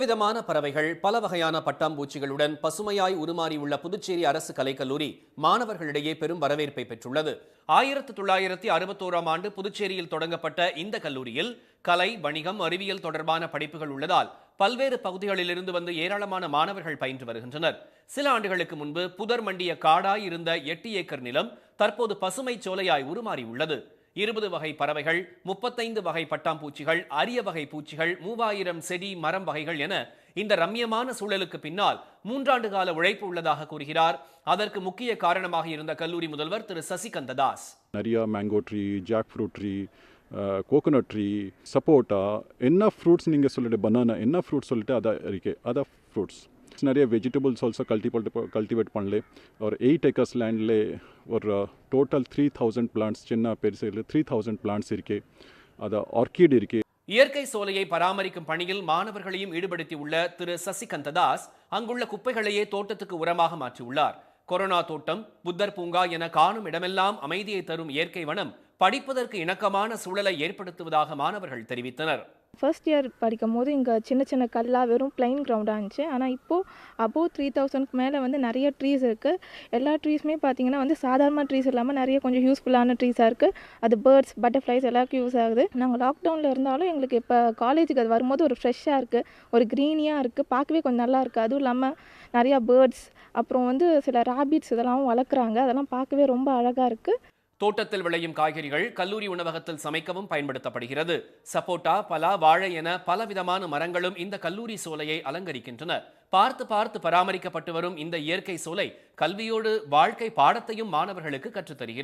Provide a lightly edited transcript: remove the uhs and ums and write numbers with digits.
விதமான பறவைகள், பல வகையான பட்டாம்பூச்சிகளுடன் பசுமையாய் உருமாறியுள்ள புதுச்சேரி அரசு கலைக்கல்லூரி மாணவர்களிடையே பெரும் வரவேற்பை பெற்றுள்ளது. 1961ஆம் ஆண்டு புதுச்சேரியில் தொடங்கப்பட்ட இந்த கல்லூரியில் கலை, வணிகம், அறிவியல் தொடர்பான படிப்புகள் உள்ளதால் பல்வேறு பகுதிகளிலிருந்து வந்து ஏராளமான மாணவர்கள் பயின்று வருகின்றனர். சில ஆண்டுகளுக்கு முன்பு புதர் மண்டிய காடாய் இருந்த 8 ஏக்கர் நிலம் தற்போது பசுமை சோலையாய் உருமாறியுள்ளது. 20 வகை பறவைகள், 35 வகை பட்டாம்பூச்சிகள், அரிய வகை பூச்சிகள், 3000 செடி மரம் வகைகள் என இந்த ரம்யமான சூழலுக்கு பின்னால் 3 ஆண்டு கால உழைப்பு உள்ளதாக கூறுகிறார். அதற்கு முக்கிய காரணமாக இருந்த கல்லூரி முதல்வர் திரு சசிகந்ததாஸ். நிறைய mango tree, jackfruit tree, coconut tree, sapota, என்ன ஃப்ரூட்ஸ் நீங்கள் சொல்லிட்டு பனானா என்ன ஃப்ரூட்ஸ் சொல்லிட்டு அதான் இருக்கு. அதான் ஃப்ரூட்ஸ் நிறைய வெஜிடபிள்ஸ் ஆல்சோ கல்டிவேட் பண்ணல. ஒரு 8 ஏக்கர்ஸ் லேண்டில் ஒரு டோட்டல் 3000 பிளான்ட்ஸ், சின்ன பெருசு 3000 பிளான்ட்ஸ் இருக்கு. அது ஆர்கிட் இருக்கு. இயற்கை சோலையை பராமரிக்கும் பணியில் மாணவர்களையும் ஈடுபடுத்தியுள்ள திரு சசிகந்ததாஸ் அங்குள்ள குப்பைகளையே தோட்டத்துக்கு உரமாக மாற்றியுள்ளார். கொரோனா தோட்டம், புத்தர் பூங்கா என காணும் இடமெல்லாம் அமைதியை தரும் இயற்கை வனம் படிப்பதற்கு இணக்கமான சூழலை ஏற்படுத்துவதாக மாணவர்கள் தெரிவித்தனர். ஃபர்ஸ்ட் இயர் படிக்கும் போது இங்கே சின்ன சின்ன கல்லாக வெறும் பிளைன் கிரவுண்டாக இருந்துச்சு. ஆனால் இப்போது அபோவ் 3000க்கு மேலே வந்து நிறைய ட்ரீஸ் இருக்குது. எல்லா ட்ரீஸுமே பார்த்திங்கன்னா வந்து சாதாரண ட்ரீஸ் இல்லாமல் நிறைய கொஞ்சம் யூஸ்ஃபுல்லான ட்ரீஸாக இருக்குது. அது பேர்ட்ஸ், பட்டர்ஃப்ளைஸ் எல்லாருக்கும் யூஸ் ஆகுது. நாங்கள் லாக்டவுனில் இருந்தாலும் எங்களுக்கு இப்போ காலேஜுக்கு அது வரும்போது ஒரு ஃப்ரெஷ்ஷாக இருக்குது, ஒரு க்ரீனியாக இருக்குது, பார்க்கவே கொஞ்சம் நல்லா இருக்குது. அதுவும் இல்லாமல் நிறையா பேர்ட்ஸ், அப்புறம் வந்து சில ராபிட்ஸ் இதெல்லாம் வளர்க்குறாங்க. அதெல்லாம் பார்க்கவே ரொம்ப அழகாக இருக்குது. தோட்டத்தில் விளையும் காய்கறிகள் கல்லூரி உணவகத்தில் சமைக்கவும் பயன்படுத்தப்படுகிறது. சப்போட்டா, பலா, வாழை என பலவிதமான மரங்களும் இந்த கல்லூரி சோலையை அலங்கரிக்கின்றன. பார்த்து பார்த்து பராமரிக்கப்பட்டு வரும் இந்த இயற்கை சோலை கல்வியோடு வாழ்க்கை பாடத்தையும் மாணவர்களுக்கு கற்றுத்தருகிறது.